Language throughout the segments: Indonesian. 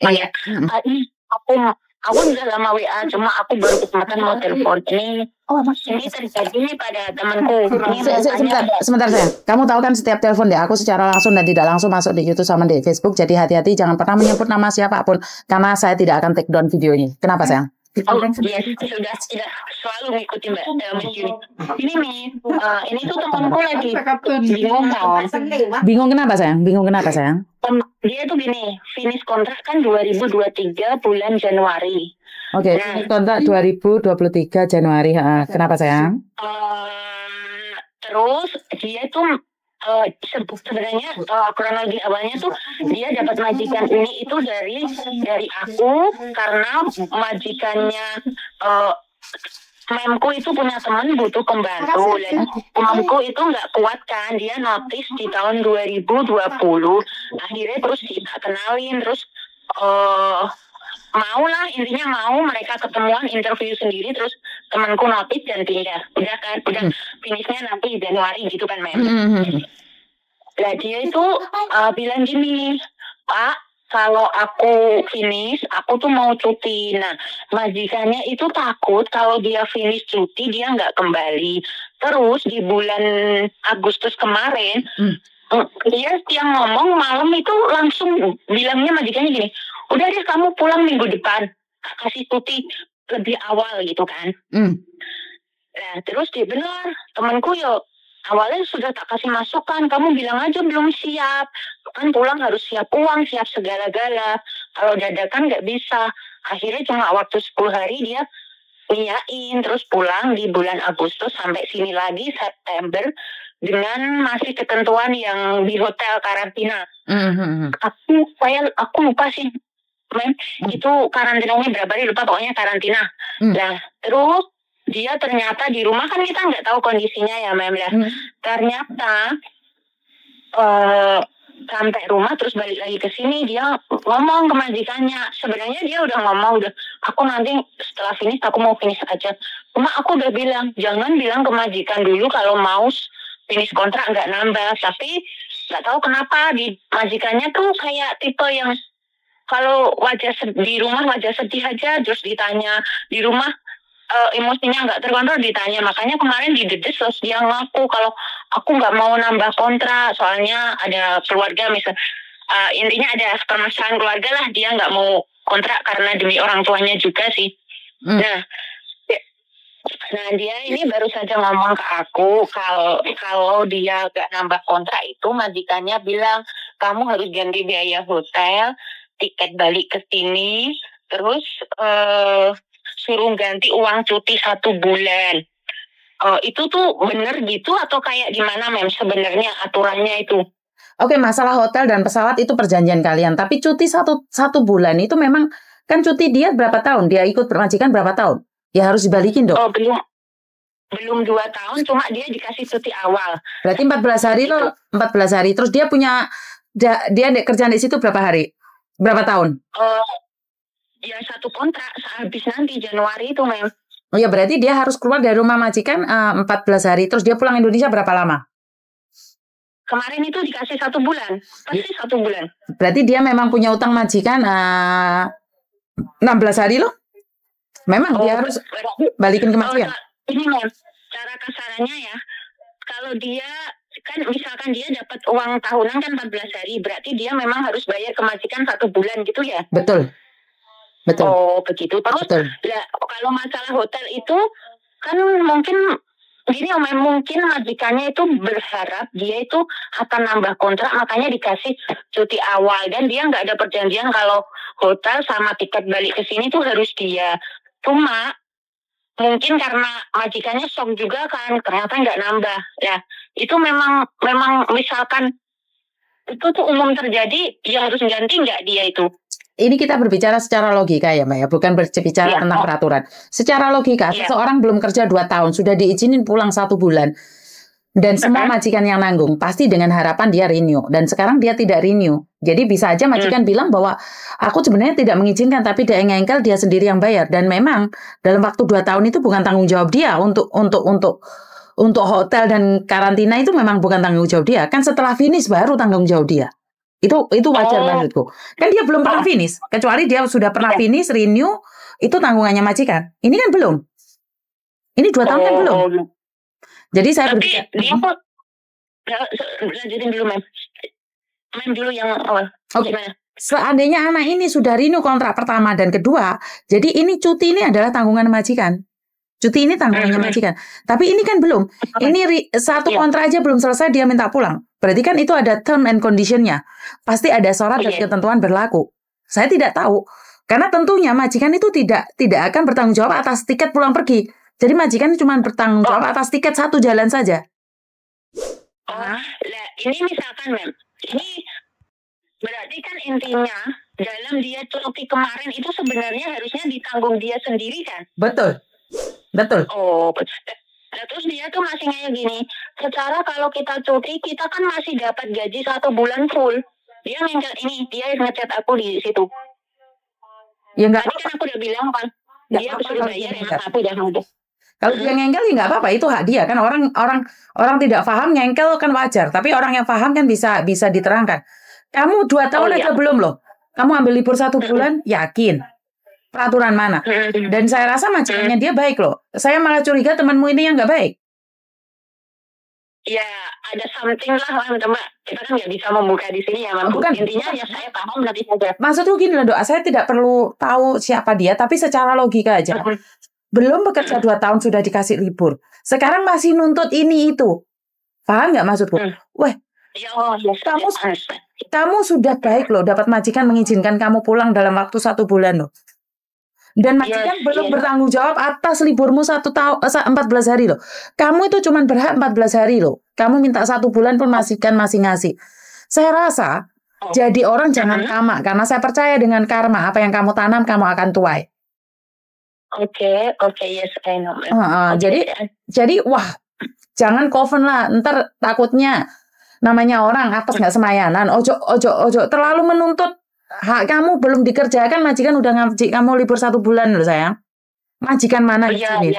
Iya. kayak aku udah lama WA, cuma aku baru kesempatan mau telepon. Ini terjadi nih pada temanku. Sebentar sayang. Kamu tahu kan setiap telepon deh aku secara langsung dan tidak langsung masuk di YouTube sama di Facebook. Jadi hati-hati jangan pernah menyebut nama siapapun karena saya tidak akan take down videonya. Kenapa sayang? Oh iya, sudah selalu ngikutin Mbak Miss Yuni. Ini nih, ini tuh temanku lagi bingung kan. Bingung kenapa sayang? Dia tuh gini, finish kontrak kan 2023 bulan Januari. Oke, kontrak 2023 Januari. Kenapa sayang? Terus dia tuh sebenarnya kronologi awalnya tuh dia dapat majikan ini itu dari aku karena majikannya memku itu punya teman butuh pembantu dan memku itu nggak kuat kan, dia notice di tahun 2020 akhirnya terus kita kenalin terus intinya mau mereka ketemuan interview sendiri terus temanku notice dan pindah udah finishnya nanti Januari gitu kan Mem. Nah dia itu bilang gini, Pak, kalau aku finish, aku tuh mau cuti. Nah, majikannya itu takut kalau dia finish cuti, dia nggak kembali. Terus di bulan Agustus kemarin, dia yang ngomong malam itu langsung bilangnya majikannya gini, udah deh kamu pulang minggu depan, kasih cuti lebih awal gitu kan. Nah, terus dia benar, temanku yuk. Awalnya sudah tak kasih masukan, kamu bilang aja belum siap. Kan pulang harus siap uang, siap segala-gala. Kalau dadakan nggak bisa. Akhirnya cuma waktu 10 hari dia niain, terus pulang di bulan Agustus sampai sini lagi September dengan masih ketentuan yang di hotel karantina. Aku lupa sih, Mem, itu karantinanya berapa hari, lupa pokoknya karantina. Nah, terus dia ternyata di rumah kan kita nggak tahu kondisinya ya Mem ya. Ternyata sampai rumah terus balik lagi ke sini dia ngomong ke majikannya. Sebenarnya dia udah ngomong aku nanti setelah finish aku mau finish aja. Cuma aku udah bilang jangan bilang ke majikan dulu kalau mau finish kontrak nggak nambah. Tapi nggak tahu kenapa di majikannya tuh kayak tipe yang kalau di rumah wajah sedih aja terus ditanya di rumah emosinya nggak terkontrol ditanya. Makanya kemarin didedes terus dia ngaku kalau aku nggak mau nambah kontrak soalnya ada keluarga intinya ada permasalahan keluarga lah, dia nggak mau kontrak karena demi orang tuanya juga sih. Nah dia ini baru saja ngomong ke aku kalau dia nggak nambah kontrak itu majikannya bilang kamu harus ganti biaya hotel, tiket balik ke sini, terus suruh ganti uang cuti 1 bulan. Itu tuh bener gitu atau kayak gimana Mem sebenarnya aturannya itu? Oke, masalah hotel dan pesawat itu perjanjian kalian. Tapi cuti satu bulan itu memang kan cuti dia berapa tahun? Dia ikut majikan berapa tahun? Ya harus dibalikin dong. Belum 2 tahun, cuma dia dikasih cuti awal. Berarti 14 hari loh, 14 hari. Terus dia kerjaan di situ berapa hari? Berapa tahun? Ya 1 kontrak habis nanti Januari itu Mem. Oh ya berarti dia harus keluar dari rumah majikan 14 hari. Terus dia pulang Indonesia berapa lama? Kemarin itu dikasih 1 bulan. Pasti 1 bulan. Berarti dia memang punya utang majikan 16 hari loh. Memang dia harus balikin ke majikan. Ini Mem, cara kasarannya ya. Kalau dia kan misalkan dia dapat uang tahunan kan 14 hari. Berarti dia memang harus bayar ke majikan 1 bulan gitu ya? Betul. Oh begitu. Terus kalau masalah hotel itu kan mungkin gini mungkin majikannya itu berharap dia itu akan nambah kontrak makanya dikasih cuti awal dan dia nggak ada perjanjian kalau hotel sama tiket balik ke sini tuh harus dia. Cuma mungkin karena majikannya shock juga kan ternyata nggak nambah ya. Itu memang misalkan itu tuh umum terjadi dia harus ganti nggak dia itu? Ini kita berbicara secara logika ya Mbak ya, bukan berbicara tentang peraturan. Secara logika, seseorang belum kerja 2 tahun, sudah diizinin pulang 1 bulan. Dan semua majikan yang nanggung, pasti dengan harapan dia renew. Dan sekarang dia tidak renew. Jadi bisa aja majikan bilang bahwa aku sebenarnya tidak mengizinkan, tapi dia engkel dia sendiri yang bayar. Dan memang dalam waktu 2 tahun itu bukan tanggung jawab dia untuk hotel dan karantina itu memang bukan tanggung jawab dia. Kan setelah finish baru tanggung jawab dia. Itu wajar maksudku. Kan dia belum pernah finish. Kecuali dia sudah pernah finish, renew, itu tanggungannya majikan. Ini kan belum. Ini 2 tahun kan belum. Jadi saya berpikir. Dia kok lanjutin dulu, Mem. Mem dulu yang awal. Oke. Seandainya anak ini sudah renew kontrak pertama dan kedua, jadi ini cuti ini adalah tanggungan majikan. Cuti ini tanggungannya majikan. Tapi ini kan belum. Ini satu kontrak aja belum selesai dia minta pulang. Berarti kan itu ada term and condition-nya. Pasti ada syarat dan ketentuan berlaku. Saya tidak tahu. Karena tentunya majikan itu tidak akan bertanggung jawab atas tiket pulang pergi. Jadi majikan cuma bertanggung jawab atas tiket satu jalan saja. Ini misalkan, Mem. Ini berarti kan intinya dalam dia cuti kemarin itu sebenarnya harusnya ditanggung dia sendiri kan? Betul. Nah, terus dia tuh masih kayak gini. Secara kalau kita cuti, kita kan masih dapat gaji 1 bulan full. Dia ngechat aku di situ. Ya enggak. Tadi kan aku udah bilang kan, dia suruh bayar emang aku udah ngomong. Kalau dia ngengkel ya nggak apa-apa, itu hak dia kan. Orang tidak paham ngengkel kan wajar. Tapi orang yang paham kan bisa diterangkan. Kamu 2 tahun aja belum loh. Kamu ambil libur 1 bulan, yakin? Peraturan mana? Dan saya rasa majikannya dia baik loh. Saya malah curiga temanmu ini yang nggak baik. Ya, ada something lah, Mbak. Kita kan nggak bisa membuka di sini ya, Mbak. Bukan. Intinya ya saya paham nanti saja. Maksudku gini loh, saya tidak perlu tahu siapa dia, tapi secara logika aja. Belum bekerja 2 tahun sudah dikasih libur. Sekarang masih nuntut ini itu. Paham nggak maksudku? Weh, kamu sudah baik loh, dapat majikan mengizinkan kamu pulang dalam waktu 1 bulan loh. Dan majikan belum bertanggung jawab atas liburmu 1 tahun 14 hari loh. Kamu itu cuma berhak 14 hari loh. Kamu minta 1 bulan pun majikan masih ngasih. Saya rasa jadi orang jangan tamak, karena saya percaya dengan karma. Apa yang kamu tanam kamu akan tuai. Oke, yes, I know. Jadi wah, jangan coven lah. Ntar takutnya namanya orang atas nggak semayanan. Ojo terlalu menuntut. Hak kamu belum dikerjakan, majikan udah ngaji kamu libur 1 bulan loh sayang. Majikan mana ini?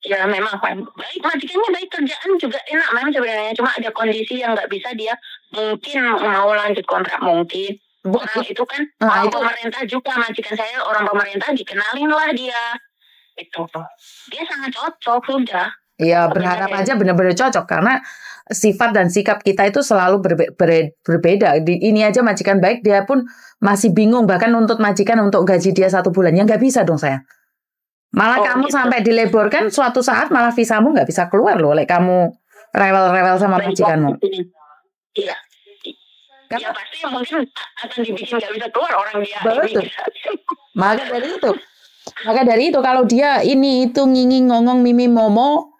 Ya memang baik, majikannya baik, kerjaan juga enak memang sebenarnya. Cuma ada kondisi yang nggak bisa dia mungkin mau lanjut kontrak mungkin. Orang itu kan orang pemerintah juga, majikan saya orang pemerintah, dikenalin lah dia. Itu dia sangat cocok sudah. Iya, berharap aja benar-benar cocok karena sifat dan sikap kita itu selalu berbeda. Ini aja majikan baik, dia pun masih bingung bahkan nuntut majikan untuk gaji dia 1 bulan. Ya nggak bisa dong sayang. Malah kamu sampai dileborkan suatu saat malah visamu nggak bisa keluar loh. Oleh kamu rewel-rewel sama majikanmu. Iya. Ya pasti mungkin akan dibikin nggak bisa keluar orang dia. Betul. Maka dari itu kalau dia ini itu nginging ngongong mimi momo,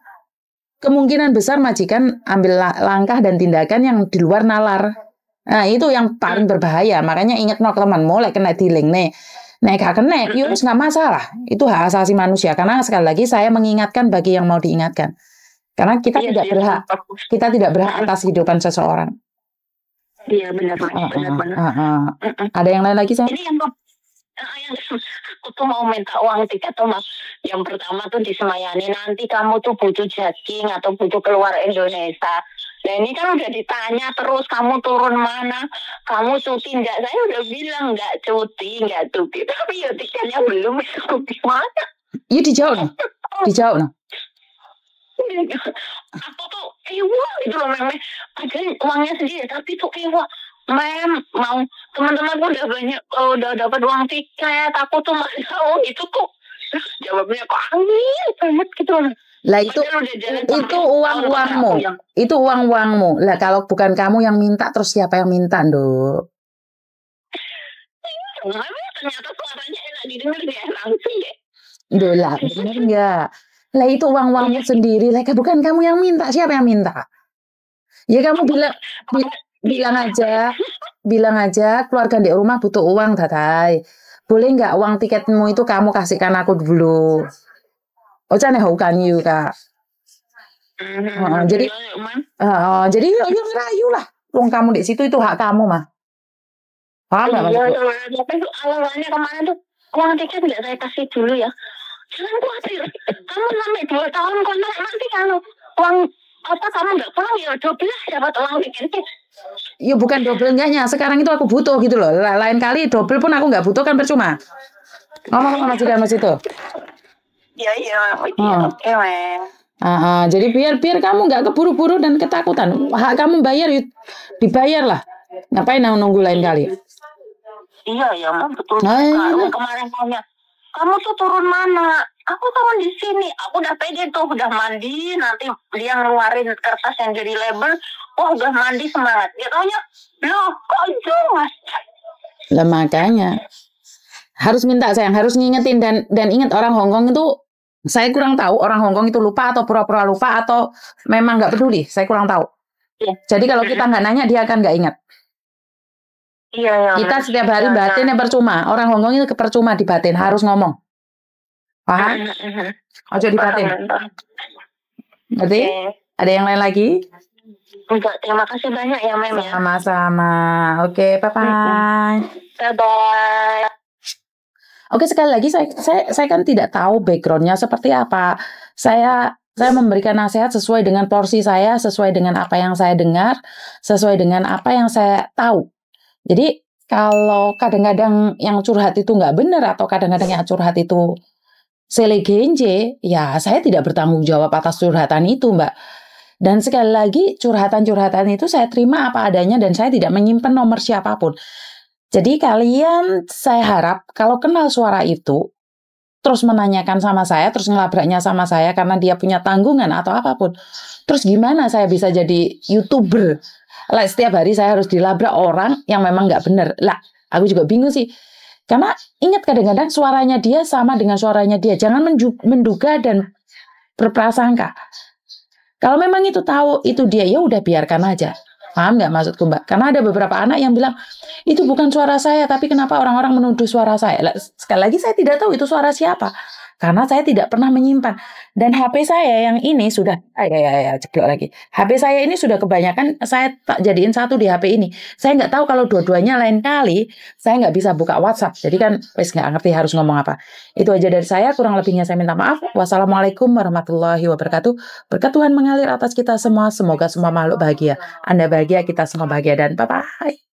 kemungkinan besar majikan ambil langkah dan tindakan yang di luar nalar. Nah, itu yang paling berbahaya. Makanya ingat no teman, mulai kena dealing nih. Gak kena, yus nggak masalah. Itu hak asasi manusia. Karena sekali lagi saya mengingatkan bagi yang mau diingatkan. Karena kita tidak berhak atas kehidupan seseorang. Iya benar. Ada yang lain lagi saya? Ini yang aku tuh mau minta uang tiket tuh Mas. Yang pertama tuh disemayani, nanti kamu tuh butuh jogging atau butuh keluar Indonesia. Nah ini kan udah ditanya terus, kamu turun mana, kamu cuti enggak? Saya udah bilang enggak cuti. Tapi ya tiketnya belum, aku gimana? Iya dijawab nah. Aku tuh ewa gitu loh Mem. Padahal uangnya sendiri, tapi tuh ewa. Mem, mau teman-temanku udah banyak, udah dapat uang tiket, aku tuh masih mau gitu kok. Jawabnya kok angin banget gitu. Lah itu uang-uangmu. Itu uang-uangmu. Lah kalau bukan kamu yang minta, terus siapa yang minta, Nduk? Ternyata suaranya enak didengar ya, langsung deh. Duh lah, bener enggak? Lah itu uang-uangmu sendiri. Lah bukan kamu yang minta, siapa yang minta? Ya kamu bilang aja keluarga di rumah butuh uang, Tatai. Boleh nggak uang tiketmu itu kamu kasihkan aku dulu? Jangan haukan you kak. Jadi yuk rayu lah. Uang kamu di situ itu hak kamu mah. Paham nggak maksudku? Tapi awalnya kemarin tuh uang tiket nggak saya kasih dulu ya. Jangan khawatir. Kamu sampai 2 tahun kontrak nanti kalau uang apa kamu nggak pulang ya double dapat uang bikin tips. Ya bukan double enggaknya. Sekarang itu aku butuh gitu loh. Lain kali double pun aku nggak butuh kan percuma. Ngomong sama majikan mas itu. Iya, oke, Jadi biar kamu nggak keburu-buru dan ketakutan. Hak kamu bayar, dibayar lah. Ngapain nunggu lain kali? Iya, betul. Kemarin tanya, kamu tuh turun mana? Aku turun di sini. Aku udah pede tuh, udah mandi. Nanti dia ngeluarin kertas yang jadi label. Oh, udah mandi, semangat. Dia tanya, loh, kok jelas? Lah makanya harus minta sayang, harus ngingetin dan ingat orang Hongkong itu, saya kurang tahu orang Hongkong itu lupa atau pura-pura lupa atau memang nggak peduli. Saya kurang tahu. Iya. Jadi kalau kita nggak nanya dia akan nggak ingat. Iya. Kita setiap hari batin yang percuma. Orang Hongkong itu percuma dibatin, harus ngomong. Paham? Ojo dibatin. Berarti ada yang lain lagi? Enggak, terima kasih banyak ya Mem ya. Sama-sama. Oke, bye-bye. Bye-bye. Oke, sekali lagi saya kan tidak tahu backgroundnya seperti apa. Saya memberikan nasihat sesuai dengan porsi saya, sesuai dengan apa yang saya dengar, sesuai dengan apa yang saya tahu. Jadi kalau kadang-kadang yang curhat itu nggak benar atau kadang-kadang yang curhat itu selegenje, ya saya tidak bertanggung jawab atas curhatan itu, Mbak. Dan sekali lagi curhatan-curhatan itu saya terima apa adanya dan saya tidak menyimpan nomor siapapun. Jadi kalian, saya harap kalau kenal suara itu, terus menanyakan sama saya, terus ngelabraknya sama saya karena dia punya tanggungan atau apapun. Terus gimana saya bisa jadi YouTuber? Lah, setiap hari saya harus dilabrak orang yang memang nggak benar. Lah, aku juga bingung sih. Karena ingat kadang-kadang suaranya dia sama dengan suaranya dia. Jangan menduga dan berprasangka. Kalau memang itu tahu itu dia, ya udah biarkan aja. Paham nggak maksudku, Mbak? Karena ada beberapa anak yang bilang, itu bukan suara saya, tapi kenapa orang-orang menuduh suara saya? Sekali lagi saya tidak tahu itu suara siapa. Karena saya tidak pernah menyimpan. Dan HP saya yang ini sudah, ceklok lagi. HP saya ini sudah kebanyakan, saya tak jadiin satu di HP ini. Saya nggak tahu kalau dua-duanya lain kali, saya nggak bisa buka WhatsApp. Jadi kan, wes nggak ngerti harus ngomong apa. Itu aja dari saya, kurang lebihnya saya minta maaf. Wassalamualaikum warahmatullahi wabarakatuh. Berkat Tuhan mengalir atas kita semua, semoga semua makhluk bahagia. Anda bahagia, kita semua bahagia, dan bye-bye.